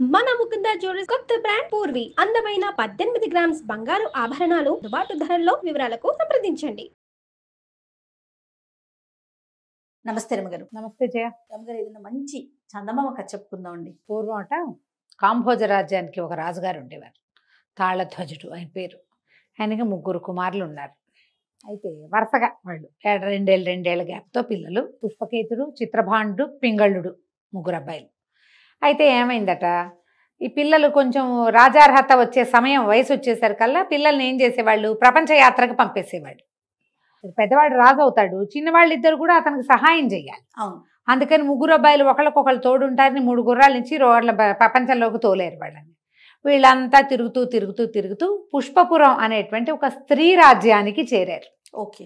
మన ముకుంద జ్యువెలర్స్ కొత్త బ్రాండ్ పూర్వి అందమైన 18 గ్రామ్స్ బంగారు ఆభరణాలు అందుబాటు ధరల్లో వివరాలకు సంప్రదించండి. నమస్తే రమగారు. నమస్తే జయ. రమగారు, ఏదైనా మంచి చందమామ కథ చెప్పుకుందామండి. పూర్వం అట కాంభోజ రాజ్యానికి ఒక రాజుగారు ఉండేవారు. తాళధ్వజుడు ఆయన పేరు. ఆయనకి 3 కుమారులు ఉన్నారు. అయితే వరుసగా వాళ్ళు రెండేళ్ల గ్యాప్తో పిల్లలు. పుష్పకేతుడు, చిత్రభాండు, పింగళుడు 3 అబ్బాయిలు. అయితే ఏమైందట, ఈ పిల్లలు కొంచెం రాజార్హత వచ్చే సమయం వయసు వచ్చేసరికల్లా పిల్లల్ని ఏం చేసేవాళ్ళు, ప్రపంచ యాత్రకు పంపేసేవాళ్ళు. పెద్దవాడు రాజు అవుతాడు, చిన్నవాళ్ళు ఇద్దరు కూడా అతనికి సహాయం చేయాలి. అవును. అందుకని 3 అబ్బాయిలు ఒకళ్ళకొకళ్ళు తోడుంటారని 3 గుర్రాల నుంచి రోడ్ల ప్రపంచంలోకి తోలేరు వాళ్ళని. వీళ్ళంతా తిరుగుతూ పుష్పపురం అనేటువంటి ఒక స్త్రీ రాజ్యానికి చేరారు. ఓకే.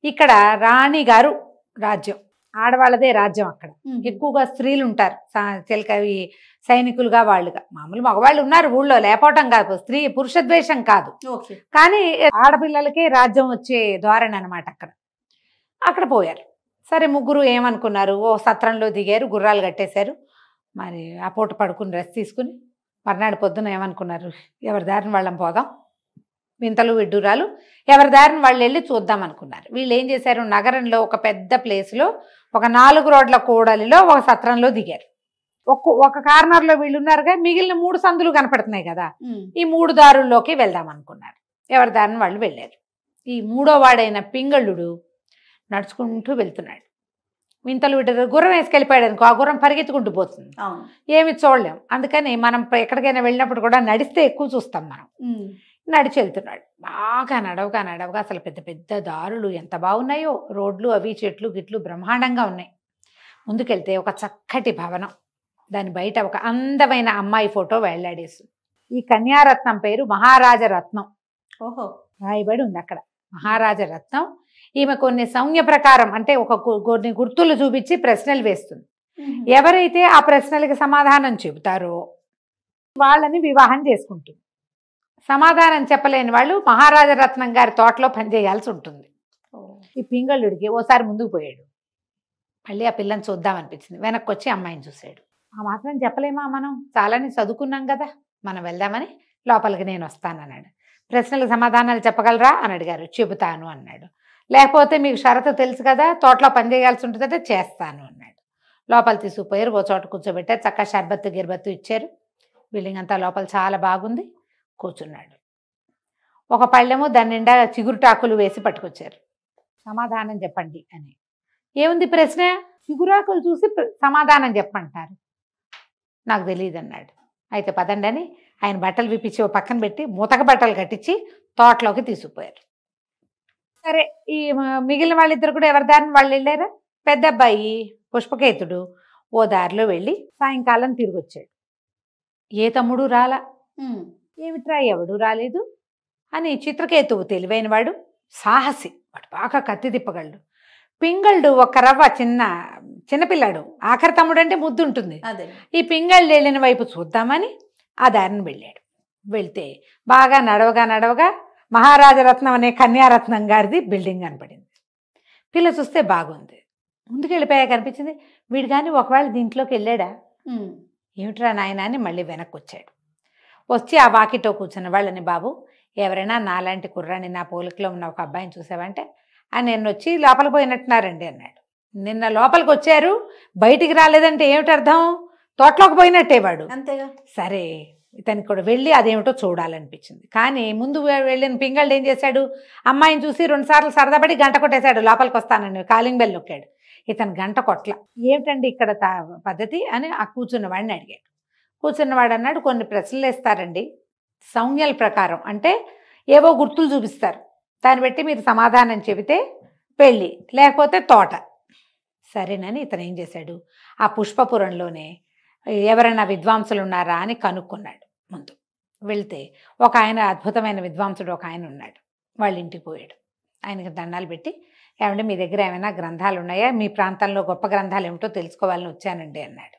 ఇక్కడ రాణి గారు రాజ్యం, ఆడవాళ్ళదే రాజ్యం. అక్కడ ఎక్కువగా స్త్రీలు ఉంటారు, చిలకవి సైనికులుగా వాళ్ళుగా. మామూలు మగవాళ్ళు ఉన్నారు ఊళ్ళో, లేకపోవటం కాదు, స్త్రీ పురుషద్వేషం కాదు. ఓకే. కానీ ఆడపిల్లలకే రాజ్యం వచ్చే ధోరణి అనమాట. అక్కడ పోయారు. సరే, 3 ఏమనుకున్నారు, ఓ సత్రంలో దిగారు, గుర్రాలు కట్టేశారు. మరి ఆ పూట పడుకుని రెస్ట్ తీసుకుని మర్నాడు పొద్దున ఏమనుకున్నారు, ఎవరి దారిని వాళ్ళం పోదాం, వింతలు విడ్డూరాలు ఎవరి దారిని వాళ్ళు వెళ్ళి చూద్దాం అనుకున్నారు. వీళ్ళు ఏం చేశారు, నగరంలో ఒక పెద్ద ప్లేస్లో ఒక 4 రోడ్ల కూడలిలో ఒక సత్రంలో దిగారు. ఒక కార్నర్లో వీళ్ళు ఉన్నారుగా, మిగిలిన 3 సందులు కనపడుతున్నాయి కదా, ఈ 3 దారుల్లోకి వెళ్దాం అనుకున్నారు. ఎవరి దారిని వాళ్ళు వెళ్ళారు. ఈ 3వ వాడైన పింగళుడు నడుచుకుంటూ వెళ్తున్నాడు. వింతలు విడ్డూరు గుర్రం వేసుకెళ్ళిపోయాడు అనుకో, ఆ గుర్రం పరిగెత్తుకుంటూ పోతుంది, ఏమి చూడలేం. అందుకని మనం ఎక్కడికైనా వెళ్ళినప్పుడు కూడా నడిస్తే ఎక్కువ చూస్తాం మనం. నడిచి వెళ్తున్నాడు. బాగా నడవగా అసలు పెద్ద పెద్ద దారులు ఎంత బాగున్నాయో, రోడ్లు అవి చెట్లు గిట్లు బ్రహ్మాండంగా ఉన్నాయి. ముందుకెళ్తే ఒక చక్కటి భవనం, దాని బయట ఒక అందమైన అమ్మాయి ఫోటో వేళ్లాడేసి, ఈ కన్యారత్నం పేరు మహారాజరత్నం. ఓహో. రాయబడి ఉంది అక్కడ మహారాజరత్నం. ఈమె కొన్ని సౌమ్య ప్రకారం అంటే కొన్ని గుర్తులు చూపించి ప్రశ్నలు వేస్తుంది. ఎవరైతే ఆ ప్రశ్నలకి సమాధానం చెబుతారో వాళ్ళని వివాహం చేసుకుంటుంది. సమాధానం చెప్పలేని వాళ్ళు మహారాజరత్నం గారి తోటలో పనిచేయాల్సి ఉంటుంది. ఈ పింగళుడికి ఓసారి ముందుకు పోయాడు, మళ్ళీ ఆ పిల్లని చూద్దామనిపించింది, వెనక్కి వచ్చి అమ్మాయిని చూశాడు. ఆ మాత్రం చెప్పలేమా మనం, చాలాని చదువుకున్నాం కదా, మనం వెళ్దామని లోపలికి నేను వస్తానన్నాడు. ప్రశ్నలకు సమాధానాలు చెప్పగలరా అని అడిగారు. చెబుతాను అన్నాడు. లేకపోతే మీకు షరతు తెలుసు కదా, తోటలో పనిచేయాల్సి ఉంటుందంటే చేస్తాను అన్నాడు. లోపల తీసుకుపోయారు, ఓ చోట కూర్చోబెట్టారు, చక్కగా షర్బత్తు గిర్బత్తు ఇచ్చారు. బిల్డింగ్ అంతా లోపల చాలా బాగుంది. కూర్చున్నాడు. ఒక పళ్ళెము దాని నిండా చిగురుటాకులు వేసి పట్టుకొచ్చారు. సమాధానం చెప్పండి అని. ఏముంది ప్రశ్న, చిగురాకులు చూసి సమాధానం చెప్పంటారు. నాకు తెలియదు అన్నాడు. అయితే పదండి అని ఆయన బట్టలు విప్పించి ఓ పక్కన పెట్టి మూతక బట్టలు కట్టించి తోటలోకి తీసుకుపోయారు. సరే, ఈ మిగిలిన వాళ్ళిద్దరు కూడా ఎవరి దారిని వాళ్ళు వెళ్ళారా. పెద్ద అబ్బాయి పుష్పకేతుడు ఓ దారిలో వెళ్ళి సాయంకాలం తిరిగి వచ్చాడు. ఏ తమ్ముడు రాలా. ఏమిట్రా ఎవడు రాలేదు అని చిత్రకేతువు తెలివైనవాడు, సాహసి, వాడు బాగా కత్తి తిప్పగలడు. పింగళుడు ఒక రవ్వ చిన్నపిల్లాడు, ఆఖరి తమ్ముడు అంటే ముద్దు ఉంటుంది. ఈ పింగళుడు వెళ్ళిన వైపు చూద్దామని ఆ దారిని వెళ్ళాడు. వెళ్తే బాగా నడవగా మహారాజరత్నం అనే కన్యారత్నం గారిది బిల్డింగ్ కనపడింది. పిల్ల చూస్తే బాగుంది. ముందుకు వెళ్ళిపోయా కనిపించింది. వీడు కానీ ఒకవేళ దీంట్లోకి వెళ్ళాడా, ఏమిట్రా నాయన అని మళ్ళీ వెనక్కి వచ్చాడు. వచ్చి ఆ వాకిటో కూర్చున్న వాళ్ళని, బాబు ఎవరైనా నాలాంటి కుర్రాన్ని, నా పోలికలో ఉన్న ఒక అబ్బాయిని చూసావంటే, నేను వచ్చి లోపలికి పోయినట్టున్నారండి అన్నాడు. నిన్న లోపలికి వచ్చారు, బయటికి రాలేదంటే ఏమిటి అర్థం, తోటలోకి పోయినట్టే వాడు. అంతేగా. సరే, ఇతనికి కూడా వెళ్ళి అదేమిటో చూడాలనిపించింది. కానీ ముందు వెళ్ళిన పింగళుడు ఏం చేశాడు, అమ్మాయిని చూసి 2 సార్లు సరదాపడి గంట కొట్టేశాడు. లోపలికి వస్తానని కాలింగ్ బెల్ నొక్కాడు. ఇతను గంట కొట్ల. ఏమిటండి ఇక్కడ పద్ధతి అని ఆ కూర్చున్నవాడిని అడిగాడు. కూర్చున్నవాడు అన్నాడు, కొన్ని ప్రశ్నలు వేస్తారండి సౌమ్యాల ప్రకారం, అంటే ఏవో గుర్తులు చూపిస్తారు, దాన్ని బట్టి మీరు సమాధానం చెబితే పెళ్ళి, లేకపోతే తోట. సరేనని ఇతను ఏం చేశాడు, ఆ పుష్పపురంలోనే ఎవరైనా విద్వాంసులు ఉన్నారా అని కనుక్కున్నాడు. ముందు వెళ్తే ఒక ఆయన అద్భుతమైన విద్వాంసుడు ఒక ఆయన ఉన్నాడు. వాళ్ళ ఇంటికి పోయాడు. ఆయనకి దండాలు పెట్టి, ఏమంటే మీ దగ్గర ఏమైనా గ్రంథాలు ఉన్నాయా, మీ ప్రాంతంలో గొప్ప గ్రంథాలు ఏమిటో తెలుసుకోవాలని వచ్చానండి అన్నాడు.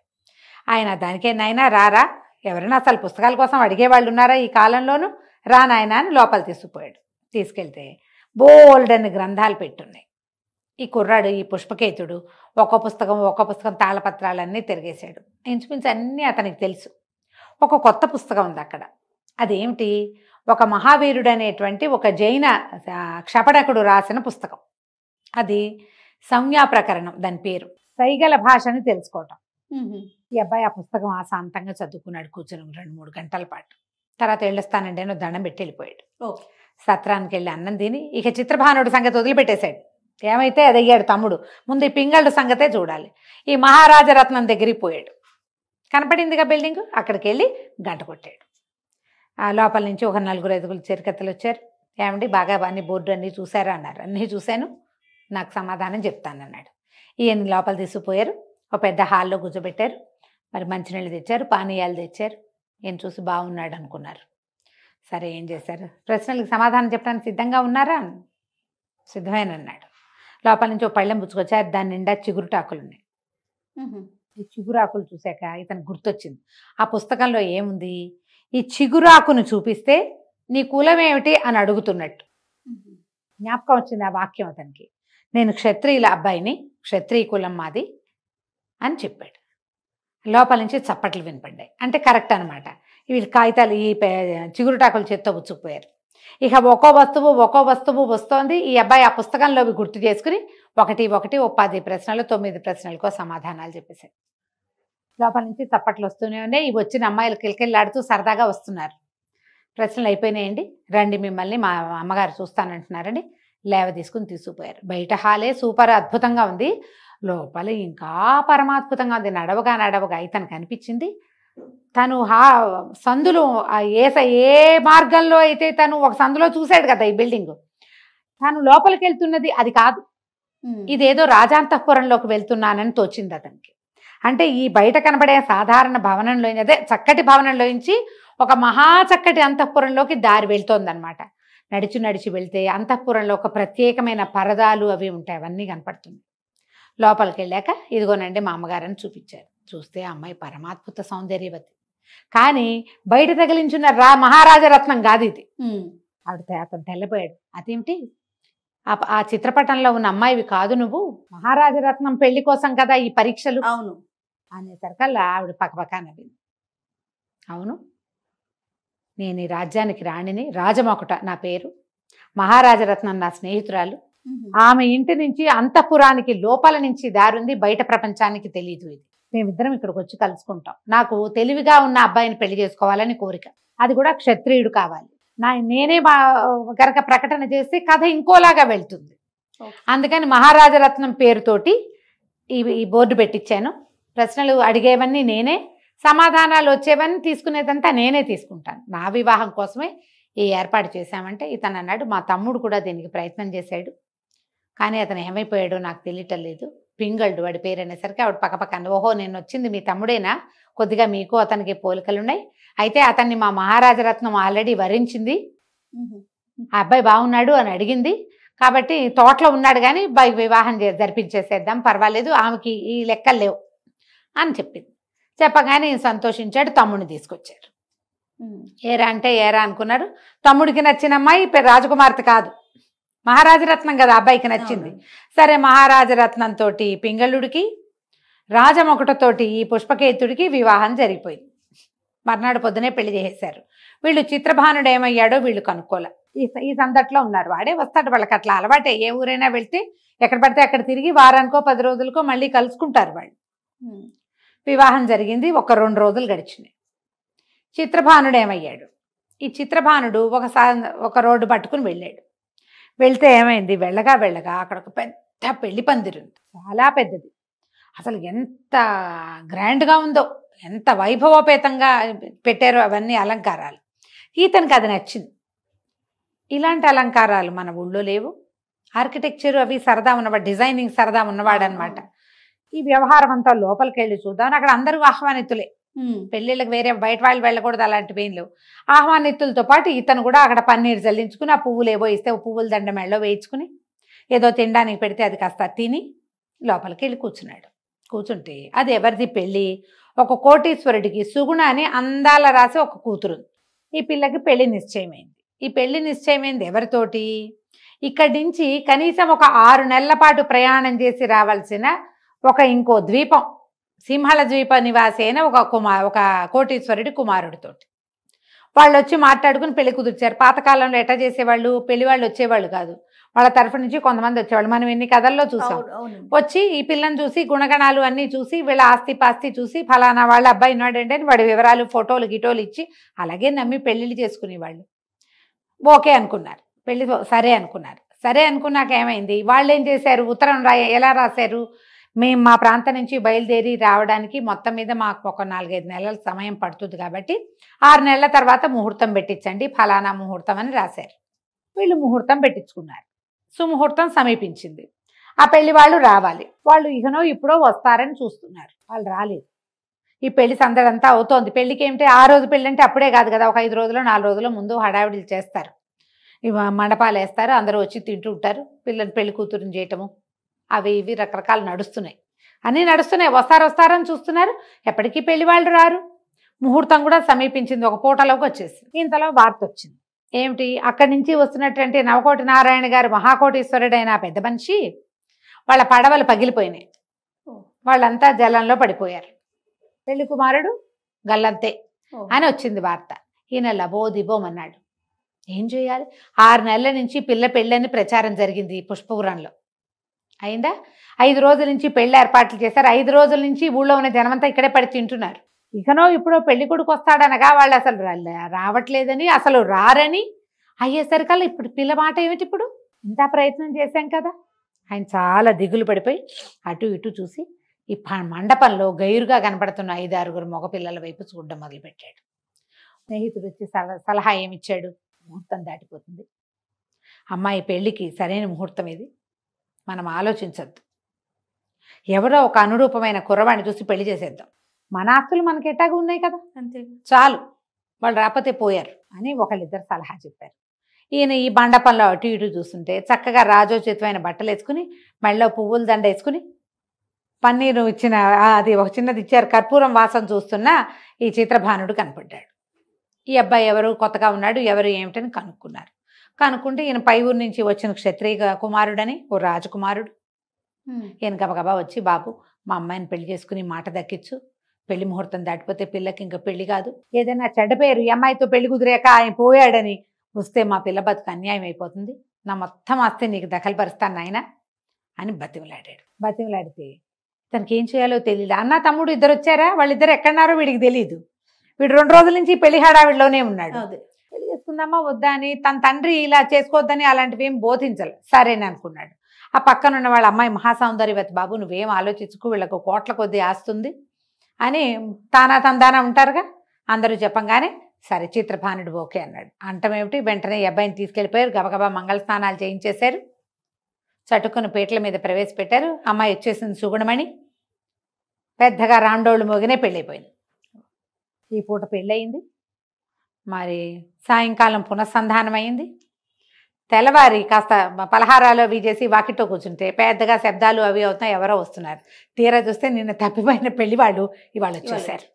ఆయన దానికే నాయనా రారా, ఎవరైనా అసలు పుస్తకాల కోసం అడిగేవాళ్ళు ఉన్నారా ఈ కాలంలోనూ, రా నాయనా అని లోపల తీసుకుపోయాడు. తీసుకెళ్తే బోల్డన్ని గ్రంథాలు పెట్టున్నాయి. ఈ కుర్రాడు ఈ పుష్పకేతుడు ఒక్క పుస్తకం తాళపత్రాలన్నీ తిరిగేశాడు. ఇంచుమించు అన్నీ అతనికి తెలుసు. ఒక కొత్త పుస్తకం ఉంది అక్కడ. అదేమిటి? ఒక మహావీరుడు అనేటువంటి ఒక జైన క్షపణకుడు రాసిన పుస్తకం. అది సంజ్ఞా ప్రకరణం దాని పేరు. సైగల భాషని తెలుసుకోవటం. ఈ అబ్బాయి ఆ పుస్తకం ఆశాంతంగా చదువుకున్నాడు కూర్చొని 2-3 గంటల పాటు. తర్వాత వెళ్ళొస్తానండి అని దండం పెట్టి వెళ్ళిపోయాడు. సత్రానికి వెళ్ళి అన్నం తిని ఇక చిత్రభానుడి సంగతి వదిలిపెట్టేశాడు. ఏమైతే అది అయ్యాడు తమ్ముడు. ముందు ఈ పింగళుడు సంగతే చూడాలి. ఈ మహారాజరత్నం దగ్గరికి పోయాడు. కనపడిందిగా బిల్డింగ్, అక్కడికి వెళ్ళి గంట కొట్టాడు. ఆ లోపల నుంచి ఒక 4-5 చిరకత్తలు వచ్చారు. ఏమండి బాగా అన్ని బోర్డు అన్నీ చూసారా అన్నారు. అన్నీ చూశాను, నాకు సమాధానం చెప్తానన్నాడు. ఈయన లోపల తీసుకుపోయారు. ఒక పెద్ద హాల్లో కూర్చోబెట్టారు. మరి మంచినీళ్ళు తెచ్చారు, పానీయాలు తెచ్చారు. ఈయన చూసి బాగున్నాడు అనుకున్నారు. సరే ఏం చేశారు? ప్రశ్నలకు సమాధానం చెప్పడానికి సిద్ధంగా ఉన్నారా? సిద్ధమేనన్నాడు. లోపల నుంచి ఒక పళ్ళెం పుచ్చుకొచ్చారు. దాని నిండా చిగురుటాకులు ఉన్నాయి. ఈ చిగురాకులు చూశాక ఇతను గుర్తొచ్చింది. ఆ పుస్తకంలో ఏముంది? ఈ చిగురాకును చూపిస్తే నీ కులం ఏమిటి అని అడుగుతున్నట్టు జ్ఞాపకం వచ్చింది ఆ వాక్యం అతనికి. నేను క్షత్రియుల అబ్బాయిని, క్షత్రియ కులం మాది అని చెప్పాడు. లోపల నుంచి చప్పట్లు వినపడ్డాయి. అంటే కరెక్ట్ అనమాట. వీళ్ళు కాగితాలు ఈ చిగురుటాకులు చేత్తో పుచ్చుకుపోయారు. ఇక ఒక్కో వస్తువు వస్తోంది. ఈ అబ్బాయి ఆ పుస్తకంలో గుర్తు చేసుకుని 10 ప్రశ్నలు 9 ప్రశ్నలకో సమాధానాలు చెప్పేశారు. లోపల నుంచి చప్పట్లు వస్తూనే ఉన్నాయి. ఇవి వచ్చిన అమ్మాయిలు కిలకిల్లాడుతూ సరదాగా వస్తున్నారు. ప్రశ్నలు అయిపోయినాయండి, రండి మిమ్మల్ని మా అమ్మగారు చూస్తానంటున్నారండి. లేవ తీసుకుపోయారు. బయట హాలే సూపర్ అద్భుతంగా ఉంది, లోపల ఇంకా పరమాద్భుతంగా ఉంది. నడవగా ఇతను కనిపించింది. తను సందులో ఏ మార్గంలో అయితే తను ఒక సందులో చూశాడు కదా ఈ బిల్డింగ్, తను లోపలికి వెళ్తున్నది అది కాదు. ఇదేదో రాజాంతఃపురంలోకి వెళ్తున్నానని తోచింది అతనికి. అంటే ఈ బయట కనబడే సాధారణ భవనంలో, అదే చక్కటి భవనంలోంచి ఒక మహా చక్కటి అంతఃపురంలోకి దారి వెళ్తోందనమాట. నడిచి వెళ్తే అంతఃపురంలో ఒక ప్రత్యేకమైన పరదాలు అవి ఉంటాయి, అవన్నీ కనపడుతుంది. లోపలికి వెళ్ళాక ఇదిగోనండి మా అమ్మగారని చూపించారు. చూస్తే అమ్మాయి పరమాద్భుత సౌందర్యవతి. కానీ బయట తగిలించున్న మహారాజరత్నం కాదు ఇది. అతను తెల్లబోయాడు. అదేమిటి? ఆ చిత్రపటంలో ఉన్న అమ్మాయివి కాదు నువ్వు, మహారాజరత్నం పెళ్లి కోసం కదా ఈ పరీక్షలు. అవును అనేసరికల్లా ఆవిడ పక్కపక్క నవ్వింది. అవును, నేను ఈ రాజ్యానికి రాణిని, రాజమొకట నా పేరు, మహారాజరత్నం నా స్నేహితురాలు. ఆమె ఇంటి నుంచి అంతఃపురానికి లోపల నుంచి దారుంది, బయట ప్రపంచానికి తెలియదు. ఇది మేమిద్దరం ఇక్కడికి వచ్చి కలుసుకుంటాం. నాకు తెలివిగా ఉన్న అబ్బాయిని పెళ్లి చేసుకోవాలని కోరిక, అది కూడా క్షత్రియుడు కావాలి. నేనే గనక ప్రకటన చేస్తే కథ ఇంకోలాగా వెళ్తుంది. అందుకని మహారాజరత్నం పేరుతోటి ఈ బోర్డు పెట్టించాను. ప్రశ్నలు అడిగేవన్నీ నేనే, సమాధానాలు వచ్చేవన్నీ తీసుకునేదంతా నేనే తీసుకుంటాను. నా వివాహం కోసమే ఈ ఏర్పాటు చేశామంటే ఇతను అన్నాడు, మా తమ్ముడు కూడా దీనికి ప్రయత్నం చేశాడు, కానీ అతను ఏమైపోయాడో నాకు తెలియటం లేదు. పింగళుడు వాడి పేరు అనేసరికి ఆవిడ పక్కపక్కన, ఓహో నేను వచ్చింది మీ తమ్ముడేనా, కొద్దిగా మీకు అతనికి పోలికలున్నాయి. అయితే అతన్ని మా మహారాజరత్నం ఆల్రెడీ వరించింది, ఆ అబ్బాయి బాగున్నాడు అని అడిగింది, కాబట్టి తోటలో ఉన్నాడు కానీ వివాహం జరిపించేసేద్దాం, పర్వాలేదు, ఆమెకి ఈ లెక్కలు లేవు అని చెప్పింది. చెప్పగానే సంతోషించాడు. తమ్ముడిని తీసుకొచ్చారు. ఏరా అంటే ఏరా అనుకున్నారు. తమ్ముడికి నచ్చిన అమ్మాయి రాజకుమార్తె కాదు, మహారాజరత్నం కదా అబ్బాయికి నచ్చింది. సరే మహారాజరత్నంతో పింగళుడికి, రాజమొకటతోటి ఈ పుష్పకేతుడికి వివాహం జరిగిపోయింది. మర్నాడు పొద్దునే పెళ్లి చేసేశారు. వీళ్ళు చిత్రభానుడు ఏమయ్యాడో వీళ్ళు కనుక్కోలే. ఈ సందట్లో ఉన్నారు. వాడే వస్తాడు, వాళ్ళకి అట్లా అలవాటే. ఏ ఊరైనా వెళ్తే ఎక్కడ పడితే అక్కడ తిరిగి వారానికో 10 రోజులకో మళ్ళీ కలుసుకుంటారు వాళ్ళు. వివాహం జరిగింది. 1-2 రోజులు గడిచినాయి. చిత్రభానుడు ఏమయ్యాడు? ఈ చిత్రభానుడు ఒక రోడ్డు పట్టుకుని వెళ్ళాడు. వెళ్తే ఏమైంది, వెళ్ళగా అక్కడ ఒక పెద్ద పెళ్లి పందిరుంది, చాలా పెద్దది. అసలు ఎంత గ్రాండ్గా ఉందో, ఎంత వైభవోపేతంగా పెట్టారో అవన్నీ అలంకారాలు. ఈతనికి అది నచ్చింది. ఇలాంటి అలంకారాలు మన ఊళ్ళో లేవు. ఆర్కిటెక్చర్ అవి సరదా ఉన్నవాడు, డిజైనింగ్ సరదా ఉన్నవాడు అనమాట. ఈ వ్యవహారం అంతా లోపలికి వెళ్ళి చూద్దామని అక్కడ అందరూ ఆహ్వానితులే. పెళ్ళిళ్ళకి వేరే బయట వాళ్ళు వెళ్ళకూడదు, అలాంటివి ఏం లేవు. ఆహ్వానితులతో పాటు ఇతను కూడా అక్కడ పన్నీరు చల్లించుకుని, ఆ పువ్వులు ఏవో ఇస్తే పువ్వుల దండ మెళ్ళో వేయించుకుని, ఏదో తినడానికి పెడితే అది కాస్త తిని లోపలికి వెళ్ళి కూర్చున్నాడు. కూర్చుంటే అది ఎవరిది పెళ్ళి? ఒక కోటీశ్వరుడికి సుగుణ అని అందాల రాసి ఒక కూతురు. ఈ పిల్లకి పెళ్లి నిశ్చయమైంది. ఈ పెళ్లి నిశ్చయమైంది ఎవరితోటి? ఇక్కడి నుంచి కనీసం ఒక 6 నెలల పాటు ప్రయాణం చేసి రావాల్సిన ఇంకో ద్వీపం, సింహళ ద్వీప నివాసైన ఒక కోటీశ్వరుడి కుమారుడితోటి. వాళ్ళు వచ్చి మాట్లాడుకుని పెళ్లి కుదిర్చారు. పాతకాలంలో ఎట్లా చేసేవాళ్ళు, పెళ్లి వాళ్ళు వచ్చేవాళ్ళు కాదు, వాళ్ళ తరఫు నుంచి కొంతమంది వచ్చేవాళ్ళు. మనం ఎన్ని కథల్లో చూసాం. వచ్చి ఈ పిల్లని చూసి గుణగణాలు అన్నీ చూసి వీళ్ళ ఆస్తి పాస్తి చూసి ఫలానా వాళ్ళ అబ్బాయి ఉన్నాడంటే వాడి వివరాలు ఫోటోలు గిటోలు ఇచ్చి అలాగే నమ్మి పెళ్లిళ్ళు చేసుకునేవాళ్ళు. ఓకే అనుకున్నారు, పెళ్లి సరే అనుకున్నారు. సరే అనుకున్నాక ఏమైంది, వాళ్ళు ఏం చేశారు, ఉత్తరం ఎలా రాశారు, మేము మా ప్రాంతం నుంచి బయలుదేరి రావడానికి మొత్తం మీద మాకు ఒక 4-5 నెలల సమయం పడుతుంది కాబట్టి 6 నెలల తర్వాత ముహూర్తం పెట్టించండి, ఫలానా ముహూర్తం అని రాశారు. వీళ్ళు ముహూర్తం పెట్టించుకున్నారు. సుముహూర్తం సమీపించింది. ఆ పెళ్లి వాళ్ళు రావాలి. వాళ్ళు ఇకనో ఇప్పుడో వస్తారని చూస్తున్నారు. వాళ్ళు రాలేదు. ఈ పెళ్లి సందడంతా అవుతోంది. పెళ్లికి ఏమిటి, ఆ రోజు పెళ్ళి అంటే అప్పుడే కాదు కదా, ఒక 5 రోజులు 4 రోజుల ముందు హడావిడిలు చేస్తారు. మండపాలు వేస్తారు, అందరూ వచ్చి తింటూ ఉంటారు. పిల్లలు పెళ్లి కూతురుని చేయటము అవి ఇవి రకరకాలు నడుస్తున్నాయి, అన్నీ నడుస్తున్నాయి. వస్తారని చూస్తున్నారు, ఎప్పటికీ పెళ్లి వాళ్ళు రారు. ముహూర్తం కూడా సమీపించింది, ఒక పూటలోకి వచ్చేసి. ఇంతలో వార్త వచ్చింది. ఏమిటి, అక్కడి నుంచి వస్తున్నటువంటి నవకోటి నారాయణ గారు మహాకోటీశ్వరుడైన పెద్ద మనిషి వాళ్ళ పడవలు పగిలిపోయినాయి, వాళ్ళంతా జలంలో పడిపోయారు, పెళ్లి కుమారుడు గల్లంతే అని వచ్చింది వార్త. ఈయన లబోదిబోమన్నాడు. ఏం చేయాలి, 6 నెలల నుంచి పిల్ల పెళ్ళని ప్రచారం జరిగింది పుష్పపురంలో. అయిందా, 5 రోజుల నుంచి పెళ్లి ఏర్పాట్లు చేశారు. 5 రోజుల నుంచి ఊళ్ళో ఉన్న జనమంతా ఇక్కడే పడి తింటున్నారు. ఇకనో ఇప్పుడు పెళ్లి కొడుకు వస్తాడనగా వాళ్ళు అసలు రావట్లేదని, అసలు రారని అయ్యేసరికల్లా ఇప్పుడు పిల్ల మాట ఏమిటి, ఇప్పుడు ఇంత ప్రయత్నం చేశాం కదా. ఆయన చాలా దిగులు పడిపోయి అటు ఇటు చూసి ఈ మండపంలో గైరుగా కనపడుతున్న 5-6 మగపిల్లల వైపు చూడడం మొదలుపెట్టాడు. స్నేహితుడు వచ్చి సలహా ఏమిచ్చాడు, ముహూర్తం దాటిపోతుంది, అమ్మాయి పెళ్లికి సరైన ముహూర్తం ఇది, మనం ఆలోచించద్దు, ఎవరో ఒక అనురూపమైన కుర్రవాణ్ణి చూసి పెళ్లి చేసేద్దాం, మన ఆస్తులు మనకి ఎట్టాగా ఉన్నాయి కదా, అంతే చాలు, వాళ్ళు రాకపోతే పోయారు అని ఒకళ్ళిద్దరు సలహా చెప్పారు. ఈయన ఈ మండపంలో అటు ఇటు చూస్తుంటే చక్కగా రాజోచితమైన బట్టలు వేసుకుని మెళ్ళలో పువ్వుల దండ వేసుకుని పన్నీరు ఇచ్చిన అది ఒక చిన్నది ఇచ్చారు, కర్పూరం వాసన చూస్తున్న ఈ చిత్రభానుడు కనపడ్డాడు. ఈ అబ్బాయి ఎవరు, కొత్తగా ఉన్నాడు, ఎవరు ఏమిటని కనుక్కున్నారు. కనుక్కుంటే ఈయన పై ఊరు నుంచి వచ్చిన క్షత్రియ కుమారుడని, ఓ రాజకుమారుడు. ఈయన గబగబా వచ్చి, బాబు మా అమ్మాయిని పెళ్లి చేసుకుని మాట దక్కించు, పెళ్లి ముహూర్తం దాటిపోతే పిల్లకి ఇంకా పెళ్లి కాదు, ఏదైనా చెడ్డ పేరు ఈ అమ్మాయితో పెళ్లి కుదిరాక ఆయన పోయాడని వస్తే మా పిల్ల బతుకు అన్యాయం అయిపోతుంది, నా మొత్తం ఆస్తి నీకు దఖలుపరుస్తాను నాయన అని బతిమలాడాడు. బతిమలాడితే తనకి ఏం చేయాలో తెలియదు. అన్న తమ్ముడు ఇద్దరు వచ్చారా, వాళ్ళిద్దరు ఎక్కడున్నారో వీడికి తెలియదు. వీడు 2 రోజుల నుంచి పెళ్లి హడావిడిలోనే ఉన్నాడు. పెళ్లి చేసుకుందామా వద్దా అని తన తండ్రి ఇలా చేసుకోవద్దని అలాంటివి ఏం బోధించాలి, సరేని అనుకున్నాడు. ఆ పక్కన ఉన్న వాళ్ళ అమ్మాయి మహాసౌందర్యవతి, బాబు నువ్వేం ఆలోచించుకు, వీళ్ళకు కోట్ల కొద్దీ ఆస్తుంది అని తానా తందానా ఉంటారుగా, అందరూ చెప్పంగానే సరే చిత్రభానుడు ఓకే అన్నాడు. అంటమేమిటి, వెంటనే ఈ అబ్బాయిని తీసుకెళ్ళిపోయారు, గబగబా మంగళ స్నానాలు చేయించేశారు, చటుక్కుని పీటల మీద ప్రవేశపెట్టారు. అమ్మాయి వచ్చేసింది సుగుణమణి, పెద్దగా రాండోళ్ళు మోగినే పెళ్ళైపోయింది. ఈ పూట పెళ్ళయింది. మరి సాయంకాలం పునఃసంధానం అయింది. తెల్లవారి కాస్త పలహారాలు అవి చేసి వాకిట్లో కూర్చుంటే పెద్దగా శబ్దాలు అవి అవుతున్నాయి, ఎవరో వస్తున్నారు. తీరా చూస్తే నిన్న తప్పిపోయిన పెళ్లి వాళ్ళు ఇవాళ వచ్చేసారు.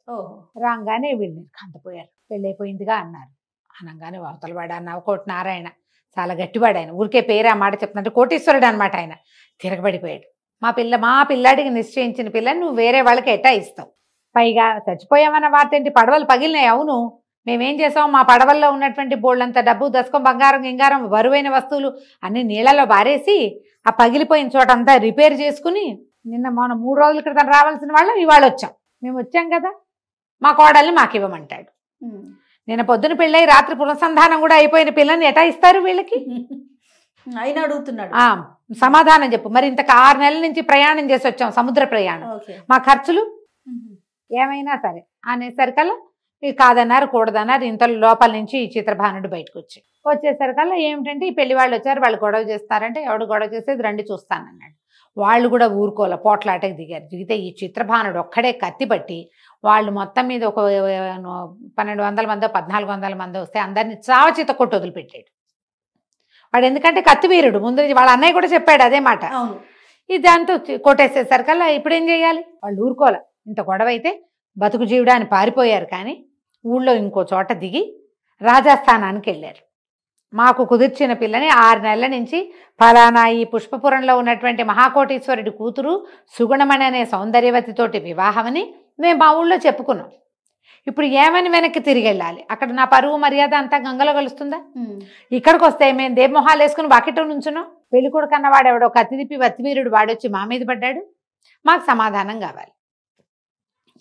రాగానే వీళ్ళు కంతపోయారు, పెళ్ళైపోయిందిగా అన్నారు. అనగానే అవతలవాడు నవకోటి నారాయణ చాలా గట్టివాడు, ఆయన ఊరికే పేరు ఆ మాట చెప్తున్నట్టు కోటీశ్వరుడు అనమాట. ఆయన తిరగబడిపోయాడు. మా పిల్లాడికి నిశ్చయించిన పిల్లని నువ్వు వేరే వాళ్ళకి ఎట్టా ఇస్తావు, పైగా చచ్చిపోయామన్న వార్త ఏంటి, పడవలు పగిలినాయి. అవును, మేమేం చేసాం, మా పడవల్లో ఉన్నటువంటి బోళ్ళంత డబ్బు, దశకం, బంగారం, గింగారం, బరువైన వస్తువులు అన్ని నీళ్ళలో బారేసి ఆ పగిలిపోయిన చోట అంతా రిపేర్ చేసుకుని నిన్న మొన్న 3 రోజుల క్రితం రావాల్సిన వాళ్ళం ఇవాళ వచ్చాం. మేము వచ్చాం కదా, మా కోడల్ని మాకు ఇవ్వమంటాడు. నిన్న పొద్దున పెళ్ళై రాత్రి పునఃసంధానం కూడా అయిపోయిన పిల్లని ఎటా ఇస్తారు వీళ్ళకి ఆయన అడుగుతున్నాడు. సమాధానం చెప్పు. మరి ఇంతకు 6 నెలల నుంచి ప్రయాణం చేసి వచ్చాం, సముద్ర ప్రయాణం, మా ఖర్చులు ఏమైనా సరే అనేసరికల్లా కాదన్నారు, కూడదన్నారు. ఇంత లోపల నుంచి ఈ చిత్రభానుడు బయటకు వచ్చేసరికల్లా ఏమిటంటే ఈ పెళ్లి వాళ్ళు వచ్చారు, వాళ్ళు గొడవ చేస్తారంటే ఎవడు గొడవ చేసేది రండి చూస్తానన్నాడు. వాళ్ళు కూడా ఊరుకోలే, పోట్లాటకి దిగారు. దిగితే ఈ చిత్రభానుడు ఒక్కడే కత్తిపట్టి వాళ్ళు మొత్తం మీద ఒక 1200 మందో 1400 మందో వస్తే అందరినీ చావచిత కొట్టి వదిలిపెట్టాడు వాడు. ఎందుకంటే కత్తివీరుడు, ముందు వాళ్ళ అన్నయ్య కూడా చెప్పాడు అదే మాట. ఇది దాంతో కొట్టేసేసరికల్లా ఇప్పుడు ఏం చేయాలి, వాళ్ళు ఊరుకోలే. ఇంత గొడవ అయితే బతుకు జీవుడాన్ని పారిపోయారు. కానీ ఊళ్ళో ఇంకో చోట దిగి రాజస్థానానికి వెళ్ళారు. మాకు కుదిర్చిన పిల్లని 6 నెలల నుంచి ఫలానా ఈ పుష్పపురంలో ఉన్నటువంటి మహాకోటీశ్వరుడి కూతురు సుగుణమణి అనే సౌందర్యవతితోటి వివాహమని మేము మా ఊళ్ళో చెప్పుకున్నాం. ఇప్పుడు ఏమని వెనక్కి తిరిగి వెళ్ళాలి? అక్కడ నా పరువు మర్యాద అంతా గంగలో కలుస్తుందా? ఇక్కడికి వస్తే మేము దేవమొహాలు వేసుకుని వాకిట్లో నుంచున్నాం. పెళ్లి కొడుకు అన్నవాడు ఎవడో కత్తి తిప్పి వత్తిమీరుడు వాడొచ్చి మా మీద పడ్డాడు. మాకు సమాధానం కావాలి.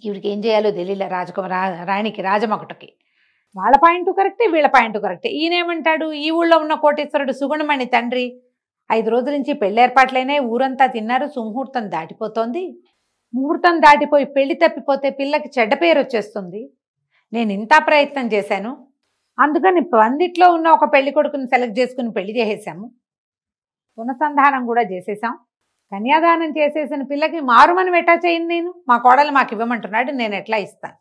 ఈవిడికి ఏం చేయాలో తెలియలే. రాణికి రాజమొకటికి వాళ్ళ పాయింట్ కరెక్టే, వీళ్ళ పాయింట్ కరెక్టే. ఈయనేమంటాడు, ఈ ఊళ్ళో ఉన్న కోటేశ్వరుడు సుగుణమణి తండ్రి 5 రోజుల నుంచి పెళ్లి ఏర్పాట్లైనాయి, ఊరంతా తిన్నారు, సుముహూర్తం దాటిపోతోంది, ముహూర్తం దాటిపోయి పెళ్లి తప్పిపోతే పిల్లకి చెడ్డ పేరు వచ్చేస్తుంది, నేను ఇంత ప్రయత్నం చేశాను, అందుకని పందిట్లో ఉన్న ఒక పెళ్లి కొడుకుని సెలెక్ట్ చేసుకుని పెళ్లి చేసేసాము, పునఃసంధానం కూడా చేసేసాం, కన్యాదానం చేసేసిన పిల్లకి మారుమని ఎట్టా చేయను, నేను మా కోడలు మాకు ఇవ్వమంటున్నాడు, నేను ఎట్లా ఇస్తాను?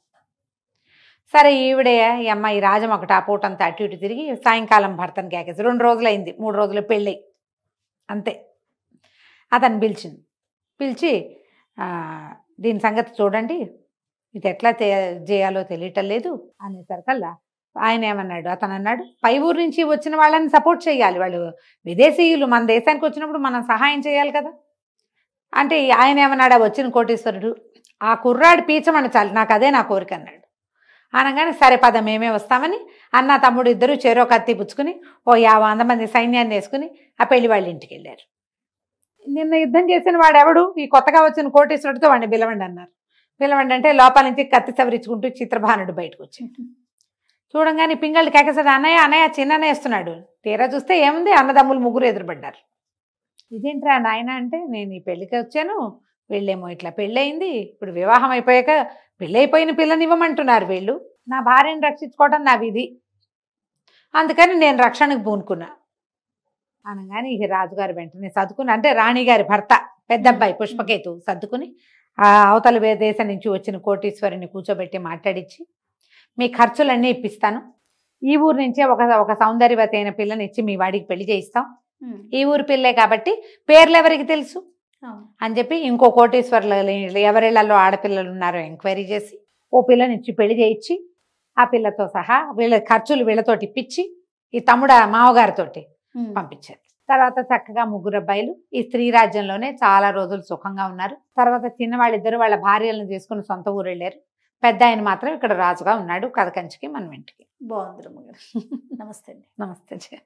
సరే ఈవిడే ఈ అమ్మాయి రాజం ఒకటి ఆ పూటంతా అటు ఇటు తిరిగి సాయంకాలం భర్తను కేకేసి 2 రోజులైంది, 3 రోజులు పెళ్ళి అంతే. అతను పిలిచి దీని సంగతి చూడండి, ఇది ఎట్లా చేయాలో తెలియటం లేదు అనేసరికల్లా ఆయన ఏమన్నాడు, అతను అన్నాడు, పై ఊరు నుంచి వచ్చిన వాళ్ళని సపోర్ట్ చేయాలి, వాళ్ళు విదేశీయులు, మన దేశానికి వచ్చినప్పుడు మనం సహాయం చేయాలి కదా అంటే ఆయన ఏమన్నాడు, వచ్చిన కోటీశ్వరుడు ఆ కుర్రాడు పీచమని చాలు, నాకు అదే నా కోరిక అన్నాడు. అనగానే సరే పద మేమే వస్తామని అన్న తమ్ముడు ఇద్దరు చెరో కత్తి పుచ్చుకుని 50 మంది సైన్యాన్ని వేసుకుని ఆ పెళ్లి వాళ్ళ ఇంటికి వెళ్ళారు. నిన్న యుద్ధం చేసిన వాడెవడు, ఈ కొత్తగా వచ్చిన కోటీశ్వరుడితో వాడిని పిలవండి అన్నారు. పిలవండి అంటే లోపల నుంచి కత్తి సవరించుకుంటూ చిత్రభానుడు బయటకు వచ్చాడు. చూడంగానే పింగళ్ళు కేకేసాడు, అన్నయ్య చిన్ననే వేస్తున్నాడు. తీరా చూస్తే ఏముంది, అన్నదమ్ములు 3 ఎదురుపడ్డారు. ఇదేంట్రా నాయన అంటే, నేను ఈ పెళ్లికి వచ్చాను, వీళ్ళేమో ఇట్లా పెళ్ళయింది, ఇప్పుడు వివాహం అయిపోయాక పెళ్ళైపోయిన పిల్లనివ్వమంటున్నారు వీళ్ళు, నా భార్యను రక్షించుకోవడం నా విధి, అందుకని నేను రక్షణకు పూనుకున్నా అనగానే ఇక రాజుగారు వెంటనే సర్దుకుని, అంటే రాణిగారి భర్త పెద్దబ్బాయి పుష్పకేతు సర్దుకుని ఆ అవతల దేశం నుంచి వచ్చిన కోటీశ్వరిని కూర్చోబెట్టి మాట్లాడించి, మీ ఖర్చులన్నీ ఇప్పిస్తాను, ఈ ఊరు నుంచే ఒక సౌందర్యవతి అయిన పిల్లని ఇచ్చి మీ వాడికి పెళ్లి చేయిస్తాం, ఈ ఊరు పిల్లే కాబట్టి పేర్లు ఎవరికి తెలుసు అని చెప్పి ఇంకో కోటీశ్వర్లు ఎవరిళ్లలో ఆడపిల్లలు ఉన్నారో ఎంక్వైరీ చేసి ఓ పిల్లనిచ్చి పెళ్లి చేయించి ఆ పిల్లతో సహా వీళ్ళ ఖర్చులు వీళ్ళతోటి ఇప్పించి ఈ మావగారితోటి పంపించారు. తర్వాత చక్కగా 3 అబ్బాయిలు ఈ స్త్రీ రాజ్యంలోనే చాలా రోజులు సుఖంగా ఉన్నారు. తర్వాత చిన్నవాళ్ళిద్దరు వాళ్ళ భార్యలను తీసుకుని సొంత ఊరు వెళ్ళారు. పెద్ద ఆయన మాత్రం ఇక్కడ రాజుగా ఉన్నాడు కథ కంచికి మన ఇంటికి. బాగుంది రమ్మగారు. నమస్తే అండి. నమస్తే.